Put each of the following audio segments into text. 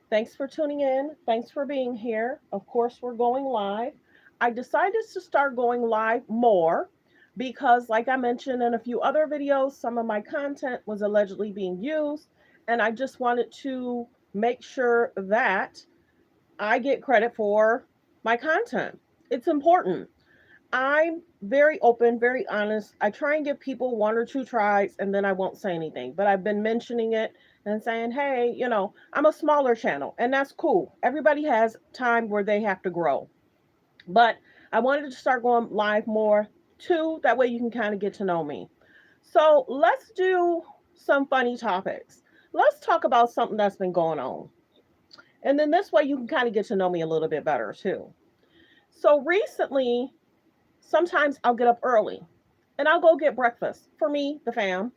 Thanks for tuning in. Thanks for being here. Of course, we're going live. I decided to start going live more because, like I mentioned in a few other videos, some of my content was allegedly being used, and I just wanted to make sure that I get credit for my content. It's important. I'm very open, very honest. I try and give people one or two tries and then I won't say anything. But I've been mentioning it and saying, hey, I'm a smaller channel and that's cool. Everybody has time where they have to grow. But I wanted to start going live more too. That way you can kind of get to know me. So let's do some funny topics. Let's talk about something that's been going on. And then this way you can kind of get to know me a little bit better too. So recently, sometimes I'll get up early and I'll go get breakfast for me, the fam.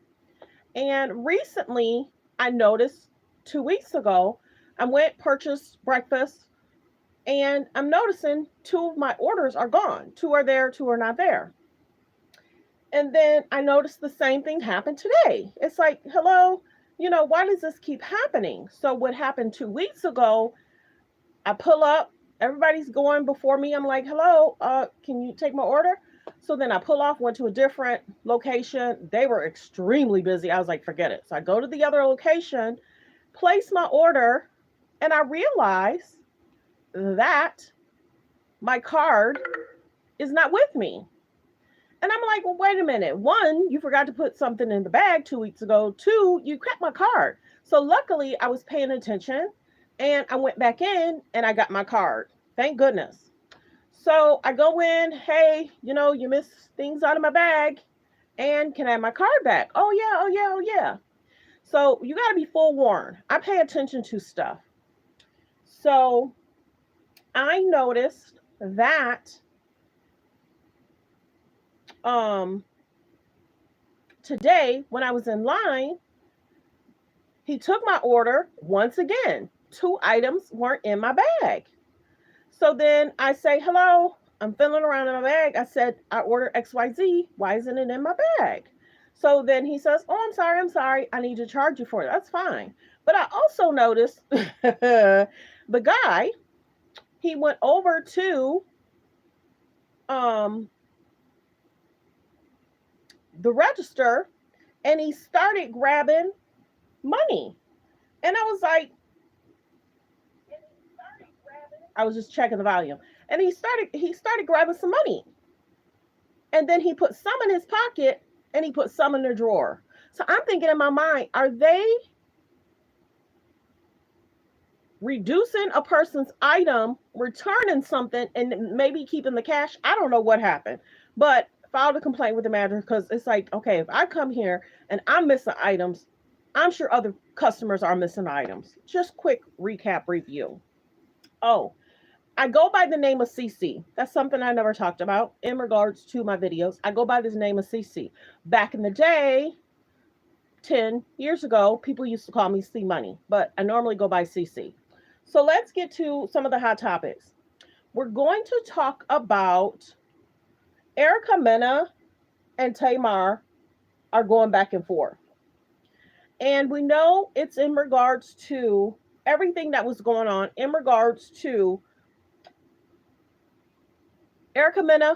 And recently, I noticed 2 weeks ago, I went purchased breakfast and I'm noticing two of my orders are gone. Two are there, two are not there. And then I noticed the same thing happened today. It's like, hello, why does this keep happening? So, what happened 2 weeks ago, I pull up, everybody's going before me. I'm like, hello, can you take my order? So then I pull off, went to a different location. They were extremely busy. I was like, forget it. So I go to the other location, place my order, and I realize that my card is not with me. And I'm like, well, wait a minute. One, you forgot to put something in the bag 2 weeks ago. Two, you kept my card. So luckily, I was paying attention and I went back in and I got my card. Thank goodness. So I go in, hey, you missed things out of my bag and can I have my card back? Oh, yeah, oh, yeah, oh, yeah. So you got to be full warned. I pay attention to stuff. So I noticed that um, today when I was in line, he took my order once again. Two items weren't in my bag. So then I say, hello, I'm feeling around in my bag. I said, I ordered XYZ. Why isn't it in my bag? So then he says, oh, I'm sorry. I need to charge you for it. That's fine. But I also noticed the guy, he went over to um, the register and he started grabbing money. And I was like, I was just checking the volume. And he started grabbing some money. And then he put some in his pocket and he put some in the drawer. So I'm thinking in my mind, are they reducing a person's item, returning something, and maybe keeping the cash? I don't know what happened, but filed a complaint with the manager because it's like, okay, if I come here and I'm missing items, I'm sure other customers are missing items. Just quick recap review. Oh, I go by the name of CC. That's something I never talked about in regards to my videos. I go by this name of CC. Back in the day, 10 years ago, people used to call me C Money, but I normally go by CC. So let's get to some of the hot topics. We're going to talk about Erica Mena and Tamar are going back and forth. And we know it's in regards to everything that was going on in regards to Erica Mena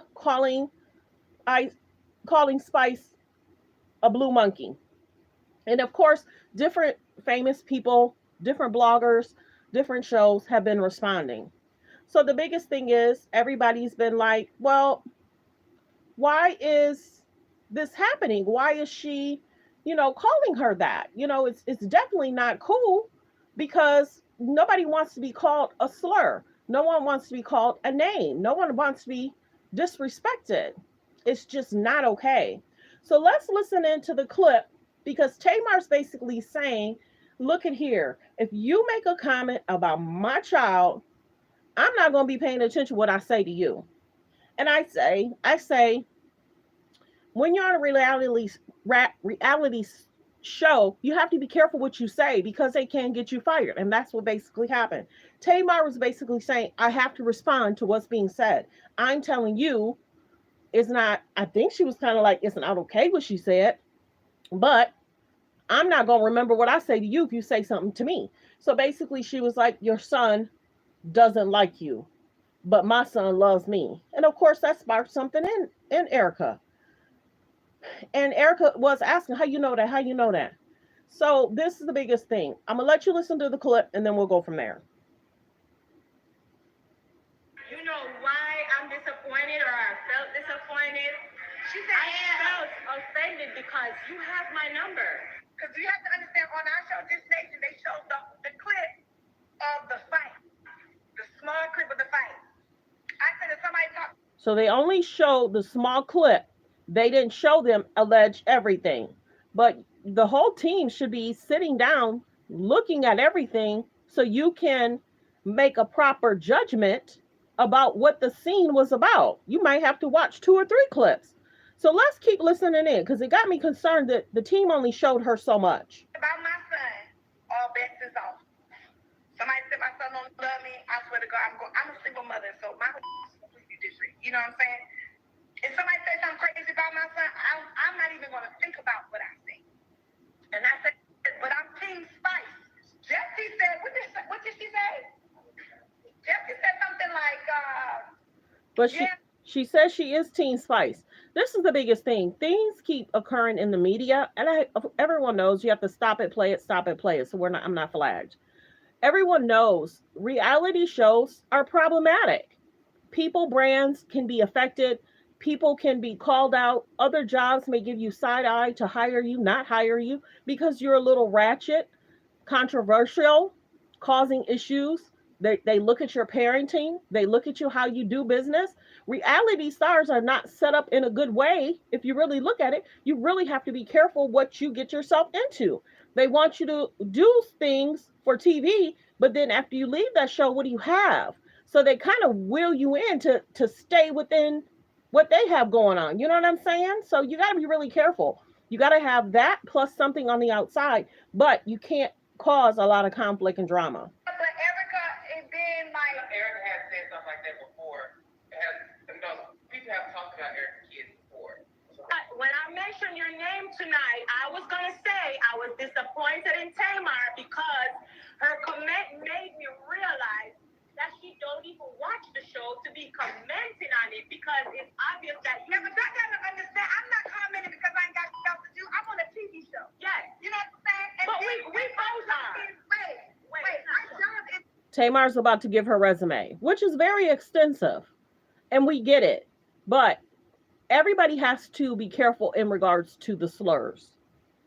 I calling Spice a blue monkey. And of course, different famous people, different bloggers, different shows have been responding. So the biggest thing is everybody's been like, well, why is this happening? Why is she, calling her that? It's definitely not cool because nobody wants to be called a slur. No one wants to be called a name. No one wants to be disrespected. It's just not okay. So let's listen into the clip because Tamar's basically saying, look at here, if you make a comment about my child, I'm not going to be paying attention to what I say to you. And I say, when you're on a reality show, you have to be careful what you say because they can get you fired. And that's what basically happened. Tamar was basically saying, I have to respond to what's being said. I'm telling you, it's not, I think she was kind of like, it's not okay what she said, but I'm not going to remember what I say to you if you say something to me. So basically, she was like, your son doesn't like you, but my son loves me. And of course, that sparked something in Erica. And Erica was asking, how you know that? How you know that? So this is the biggest thing. I'm gonna let you listen to the clip, and then we'll go from there. You know why I'm disappointed or I felt disappointed? She said, I felt offended because you have my number. Because you have to understand, on our show, This Nation, they showed the clip of the fight, the small clip of the fight. I said, if somebody talk. So they only showed the small clip. They didn't show them alleged everything. But the whole team should be sitting down, looking at everything so you can make a proper judgment about what the scene was about. You might have to watch 2 or 3 clips. So let's keep listening in because it got me concerned that the team only showed her so much. About my son, all bets is off. Somebody said my son don't love me. I swear to God, I'm a single mother, so my completely different. You know what I'm saying? If somebody says something crazy about my son, I'm not even going to think about what I say. And I said, but I'm Team Spice. Jessie said, what did she say? Jessie said something like, but she says she is Team Spice. This is the biggest thing. Things keep occurring in the media, and everyone knows you have to stop it, play it, stop it, play it. So I'm not flagged. Everyone knows reality shows are problematic. People brands can be affected. People can be called out. Other jobs may give you side eye to hire you, not hire you because you're a little ratchet, controversial, causing issues. They look at your parenting. They look at you how you do business. Reality stars are not set up in a good way. If you really look at it, you really have to be careful what you get yourself into. They want you to do things for TV, but then after you leave that show, what do you have? So they kind of will you in to stay within what they have going on. You know what I'm saying? So you got to be really careful. You got to have that plus something on the outside, but you can't cause a lot of conflict and drama. But Erica has been like... Erica has said something like that before. People have talked about Erica's kids before. When I mentioned your name tonight, I was going to say I was disappointed in Tamar because her comment made me realize that she don't even watch the show to be commenting on it because it's obvious that you... Yeah, but that doesn't understand. I'm not commenting because I ain't got stuff to do. I'm on a TV show. Yes. You know what I'm saying? And but we both are. Wait. My job is... Tamar's about to give her resume, which is very extensive. And we get it. But everybody has to be careful in regards to the slurs.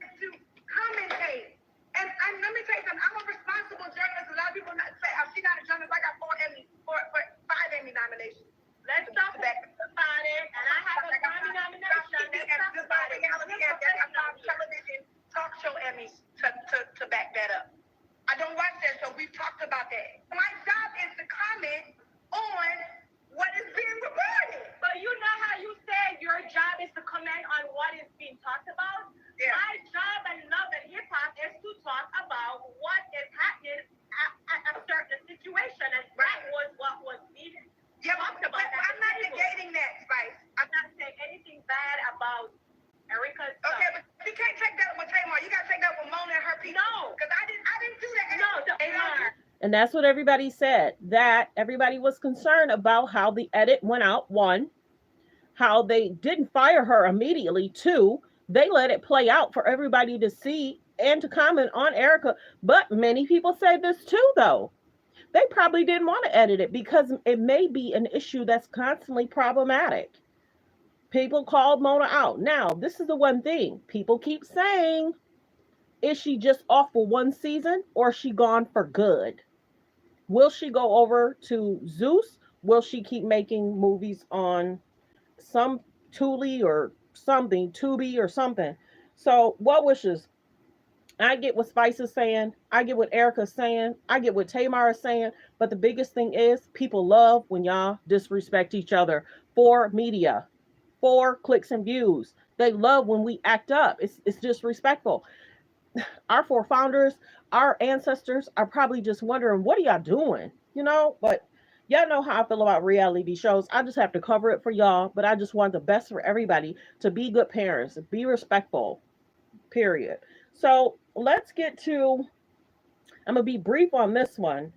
To commentate. And let me tell you something. I'm a responsible journalist. A lot of people say, oh, she's not a journalist. I got 5 Emmy nominations. Let's talk about it. And I have a Grammy nomination. Let's talk about it. I'm television talk show Emmys to back that up. I don't watch that show. We've talked about that. My job is to comment on what is being reported. But you know how you said your job is to comment on what is being talked about? Yeah. My job and love and hip hop is to talk about what is happening at a certain situation. And that was what was being talked about. But I'm not negating that, Spice. I'm not saying anything bad about Erica's stuff. Okay, but you can't take that with Tamar. You got to take that with Mona and her people. No. Because I didn't do that. No, and that's what everybody said, that everybody was concerned about how the edit went out, 1, how they didn't fire her immediately, 2, they let it play out for everybody to see and to comment on Erica. But many people say this too, though. They probably didn't want to edit it because it may be an issue that's constantly problematic. People called Mona out. Now, this is the one thing people keep saying, is she just off for 1 season or is she gone for good? Will she go over to Zeus? Will she keep making movies on some Tubi or something, Tubi or something? So what wishes? I get what Spice is saying. I get what Erica's saying. I get what Tamar is saying. But the biggest thing is people love when y'all disrespect each other for media, for clicks and views. They love when we act up. It's disrespectful. Our forefathers, our ancestors are probably just wondering, what are y'all doing? You know, but y'all know how I feel about reality shows. I just have to cover it for y'all, but I just want the best for everybody, to be good parents, be respectful, period. So let's get to I'm going to be brief on this one.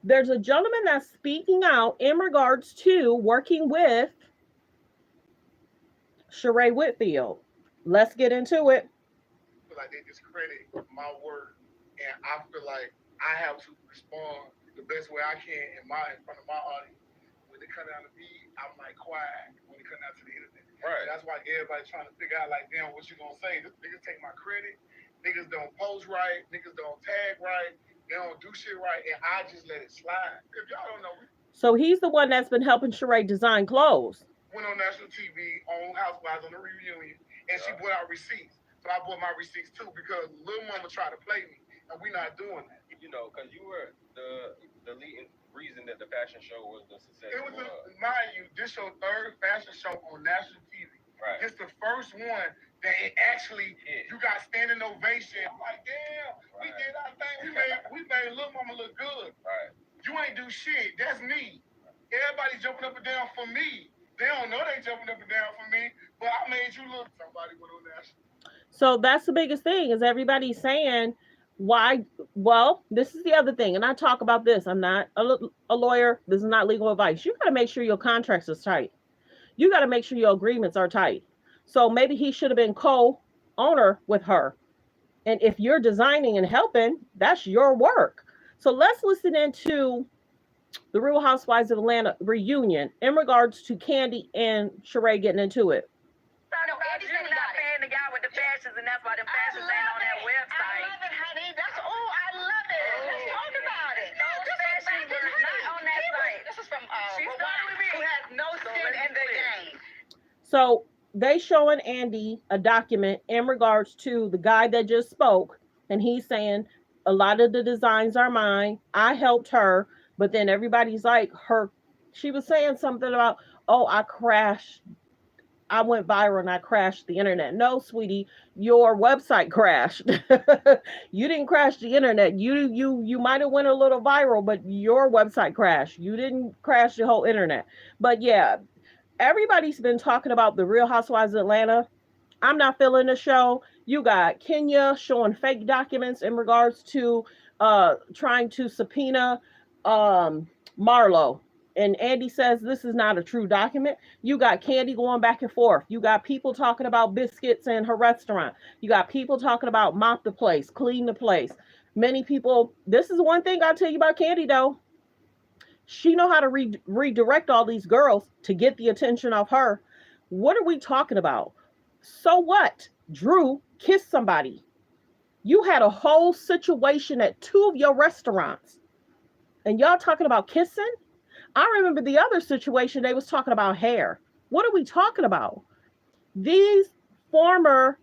There's a gentleman that's speaking out in regards to working with Sheree Whitfield. Let's get into it. I feel like they discredit my work, and I feel like I have to respond the best way I can in front of my audience. When they come down to me, I'm like quiet when they come down to the internet. Right. That's why everybody's trying to figure out, like, damn, what you gonna say? This niggas take my credit. Niggas don't post right. Niggas don't tag right. They don't do shit right, and I just let it slide. If y'all don't know, So he's the one that's been helping Sheree design clothes. went on national TV on Housewives on the reunion, and she brought out receipts. So I bought my receipts too because Lil Mama tried to play me, and we not doing that. You know, because you were the leading reason that the fashion show was the success. It was, mind you, this your third fashion show on national TV. Right. It's the first one that it actually, you got standing ovation. I'm like, damn, we did our thing. We made Lil Mama look good. Right. You ain't do shit. That's me. Everybody jumping up and down for me. They don't know they jumping up and down for me, but I made you look. Somebody went on national. So that's the biggest thing is everybody saying why. Well, this is the other thing. And I talk about this. I'm not a lawyer. This is not legal advice. You got to make sure your contracts is tight. You got to make sure your agreements are tight. So maybe he should have been co-owner with her. And if you're designing and helping, that's your work. So let's listen into the Real Housewives of Atlanta reunion in regards to Kandi and Sheree getting into it. No, Eddie's not paying the guy with the fashions, and that's why the fashions ain't on that website. I love it, honey. I love it. Let's talk about it. Those fashions were not on that site. This is from who has no skin in the game. So they showing Andy a document in regards to the guy that just spoke, and he's saying a lot of the designs are mine. I helped her, but then everybody's like she was saying something about, oh, I crashed. I went viral and I crashed the internet. No, sweetie, your website crashed. You didn't crash the internet. You might have went a little viral, but your website crashed. You didn't crash the whole internet. But yeah, everybody's been talking about the Real Housewives of Atlanta. I'm not feeling the show. You got Kenya showing fake documents in regards to trying to subpoena Marlo. And Andy says this is not a true document. You got Kandi going back and forth. You got people talking about biscuits in her restaurant. You got people talking about mop the place, clean the place. Many people, this is one thing I'll tell you about Kandi though. She know how to redirect all these girls to get the attention of her. What are we talking about? So what? Drew kissed somebody. You had a whole situation at 2 of your restaurants. And y'all talking about kissing? I remember the other situation, they was talking about hair. What are we talking about? These former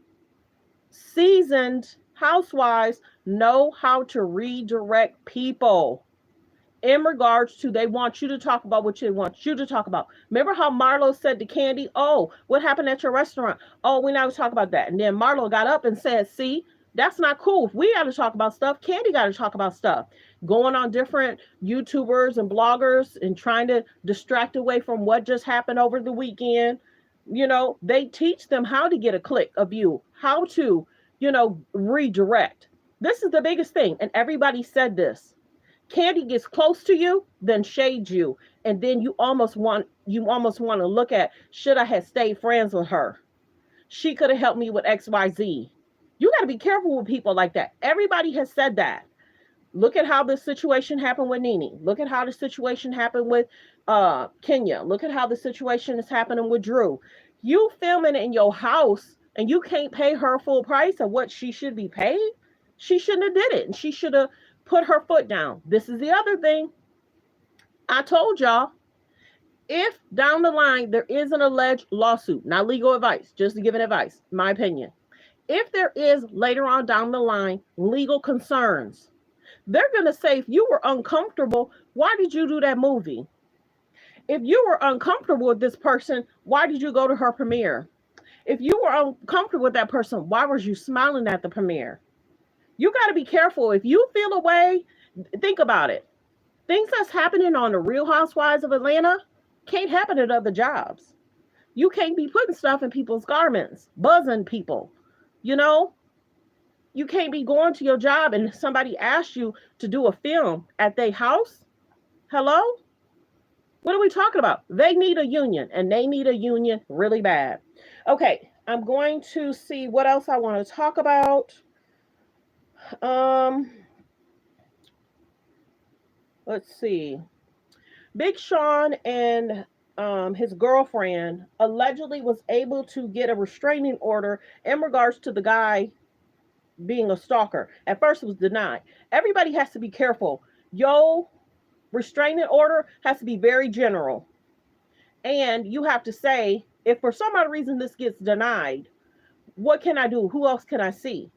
seasoned housewives know how to redirect people in regards to they want you to talk about what they want you to talk about. Remember how Marlo said to Kandi, oh, what happened at your restaurant? Oh, we never talk about that. And then Marlo got up and said, see, that's not cool. If we got to talk about stuff, Kandi got to talk about stuff. Going on different YouTubers and bloggers and trying to distract away from what just happened over the weekend. You know, they teach them how to get a click, a view, how to, redirect. This is the biggest thing. And everybody said this. Kandi gets close to you, then shades you. And then you almost want to look at, should I have stayed friends with her? She could have helped me with XYZ. You got to be careful with people like that. Everybody has said that. Look at how this situation happened with Nene. Look at how the situation happened with Kenya. Look at how the situation is happening with Drew. You filming in your house and you can't pay her full price of what she should be paid. She shouldn't have did it. And she should have put her foot down. This is the other thing. I told y'all, if down the line there is an alleged lawsuit, not legal advice, just to give an advice, my opinion. If there is later on down the line legal concerns, they're going to say, if you were uncomfortable, why did you do that movie? If you were uncomfortable with this person, why did you go to her premiere? If you were uncomfortable with that person, why was you smiling at the premiere? You got to be careful. If you feel a way, think about it. Things that's happening on the Real Housewives of Atlanta can't happen at other jobs. You can't be putting stuff in people's garments, buzzing people. You can't be going to your job and somebody asks you to do a film at their house. Hello? What are we talking about? They need a union, and they need a union really bad. Okay, I'm going to see what else I want to talk about. Um, let's see. Big Sean and his girlfriend allegedly was able to get a restraining order in regards to the guy being a stalker. At first, it was denied. Everybody has to be careful. Yo, restraining order has to be very general. And you have to say, if for some odd reason this gets denied, what can I do? Who else can I see?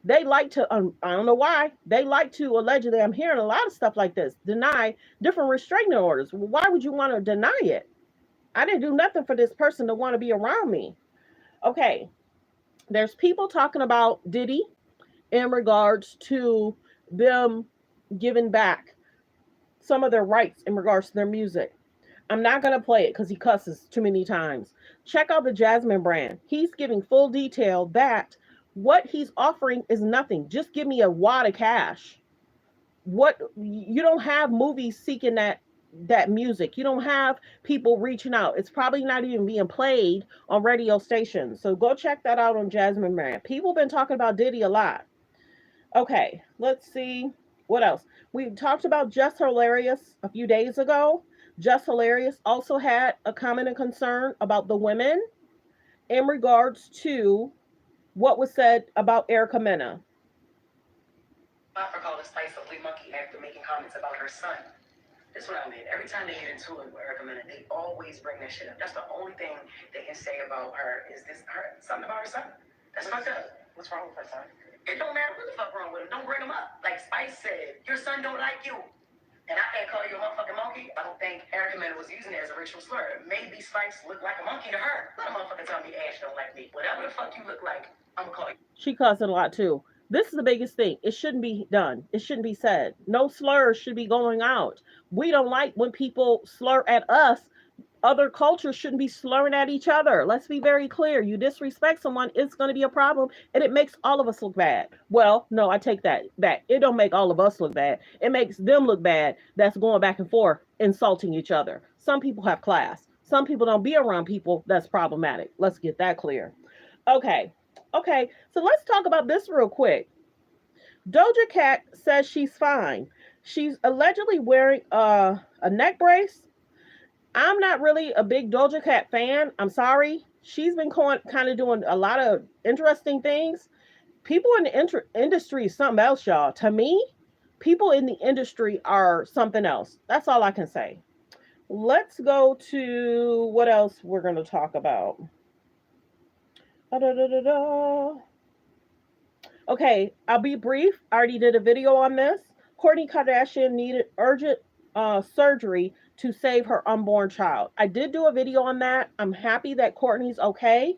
They like to, I don't know why, they like to allegedly, I'm hearing a lot of stuff like this, deny different restraining orders. Why would you want to deny it? I didn't do nothing for this person to want to be around me. Okay, there's people talking about Diddy in regards to them giving back some of their rights in regards to their music. I'm not going to play it because he cusses too many times. Check out the Jasmine brand. He's giving full detail that what he's offering is nothing. Just give me a wad of cash. What, you don't have movies seeking that music. You don't have people reaching out. It's probably not even being played on radio stations. So go check that out on Jasmine brand. People been talking about Diddy a lot. Okay, let's see what else. We talked about Just Hilarious a few days ago. Just Hilarious also had a comment and concern about the women in regards to what was said about Erica Mena. I call the Spice Ugly Monkey after making comments about her son. That's what I mean. Every time they get into it with Erica Mena, they always bring that shit up. That's the only thing they can say about her is this her something about her son. That's fucked up. What's wrong with her son? It don't matter what the fuck wrong with him. Don't bring him up. Like Spice said, your son don't like you. And I can't call you a motherfucking monkey. I don't think Erica Mena was using it as a racial slur. Maybe Spice looked like a monkey to her. Let a motherfucker tell me Ash don't like me. Whatever the fuck you look like, I'm gonna call you. She cussed a lot too. This is the biggest thing. It shouldn't be done. It shouldn't be said. No slurs should be going out. We don't like when people slur at us. Other cultures shouldn't be slurring at each other. Let's be very clear. You disrespect someone, it's going to be a problem, and it makes all of us look bad. Well, no, I take that back. It don't make all of us look bad. It makes them look bad that's going back and forth, insulting each other. Some people have class. Some people don't be around people that's problematic. Let's get that clear. Okay, so let's talk about this real quick. Doja Cat says she's fine. She's allegedly wearing a neck brace. I'm not really a big Doja Cat fan. I'm sorry. She's been kind of doing a lot of interesting things. People in the industry is something else, y'all. To me, people in the industry are something else. That's all I can say. Let's go to what else we're going to talk about. Okay, I'll be brief. I already did a video on this. Kourtney Kardashian needed urgent surgery to save her unborn child. I did do a video on that. I'm happy that Kourtney's okay.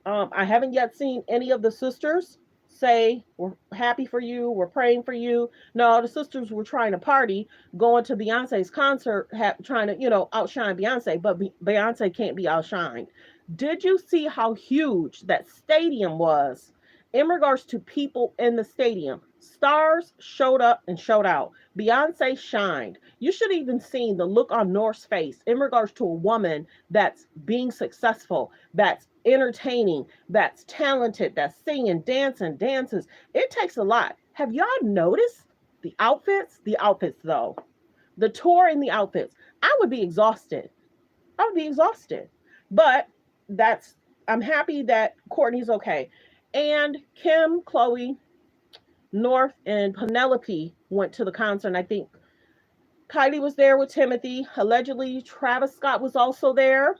I haven't yet seen any of the sisters say, we're happy for you, we're praying for you. No, the sisters were trying to party, going to Beyonce's concert, trying to, outshine Beyonce, but Beyonce can't be outshined. Did you see how huge that stadium was in regards to people in the stadium? Stars showed up and showed out. Beyonce shined. You should have even seen the look on North's face in regards to a woman that's being successful, that's entertaining, that's talented, that's singing, dancing, dances. It takes a lot. Have y'all noticed the outfits? The outfits, though. The tour and the outfits. I would be exhausted. But I'm happy that Kourtney's okay. And Kim, Chloe, North, and Penelope went to the concert. And I think Kylie was there with Timothy. Allegedly, Travis Scott was also there.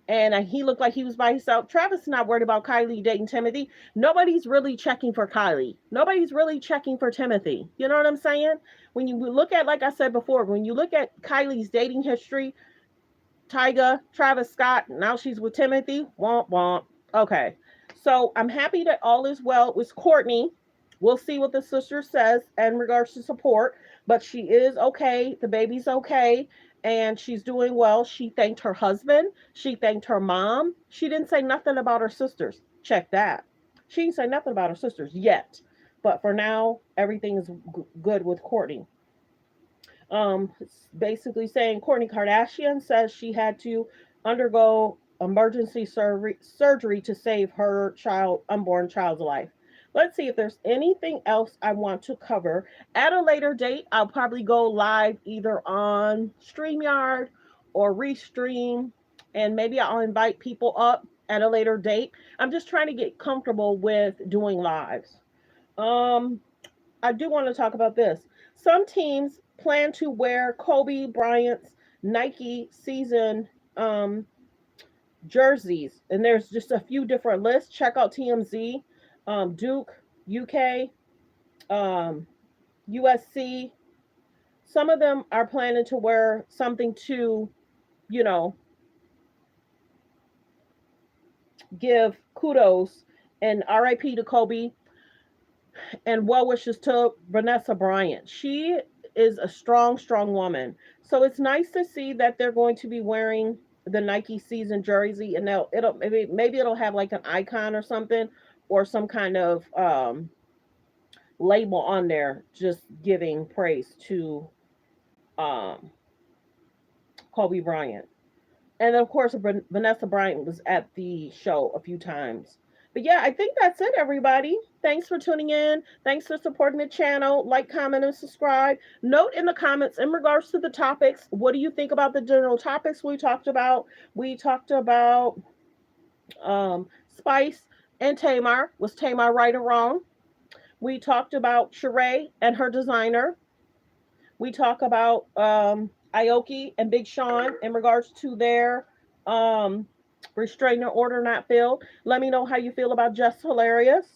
And he looked like he was by himself. Travis is not worried about Kylie dating Timothy. Nobody's really checking for Kylie. Nobody's really checking for Timothy. You know what I'm saying? When you look at, like I said before, when you look at Kylie's dating history, Tyga, Travis Scott, now she's with Timothy. Womp womp. Okay. So I'm happy that all is well with Kourtney. We'll see what the sister says in regards to support, but she is okay. The baby's okay, and she's doing well. She thanked her husband. She thanked her mom. She didn't say nothing about her sisters. Check that. She didn't say nothing about her sisters yet. But for now, everything is good with Kourtney. It's basically saying Kourtney Kardashian says she had to undergo emergency surgery to save her unborn child's life. Let's see if there's anything else I want to cover. At a later date, I'll probably go live either on StreamYard or Restream, and maybe I'll invite people up at a later date. I'm just trying to get comfortable with doing lives. I do want to talk about this. Some teams plan to wear Kobe Bryant's Nike season jerseys, and there's just a few different lists. Check out TMZ, Duke, UK, USC. Some of them are planning to wear something to, you know, give kudos and RIP to Kobe and well wishes to Vanessa Bryant. She is a strong, strong woman. So it's nice to see that they're going to be wearing the Nike season jersey, and maybe it'll have like an icon or something, or some kind of label on there, just giving praise to Kobe Bryant. And then, of course, Vanessa Bryant was at the show a few times. But yeah, I think that's it, everybody. Thanks for tuning in. Thanks for supporting the channel. Like, comment, and subscribe. Note in the comments in regards to the topics, what do you think about the general topics we talked about? We talked about Spice and Tamar. Was Tamar right or wrong? We talked about Sheree and her designer. We talk about Aoki and Big Sean in regards to their restraining order not filled. Let me know how you feel about Just Hilarious.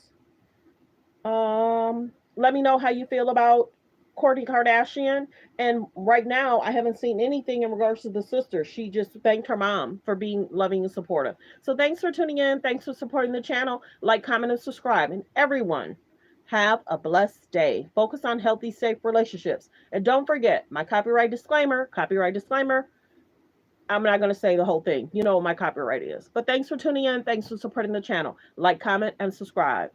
Let me know how you feel about Kourtney Kardashian. And right now, I haven't seen anything in regards to the sister. She just thanked her mom for being loving and supportive. So thanks for tuning in. Thanks for supporting the channel. Like, comment, and subscribe. And everyone, have a blessed day. Focus on healthy, safe relationships. And don't forget, my copyright disclaimer. I'm not going to say the whole thing. You know what my copyright is. But thanks for tuning in. Thanks for supporting the channel. Like, comment, and subscribe.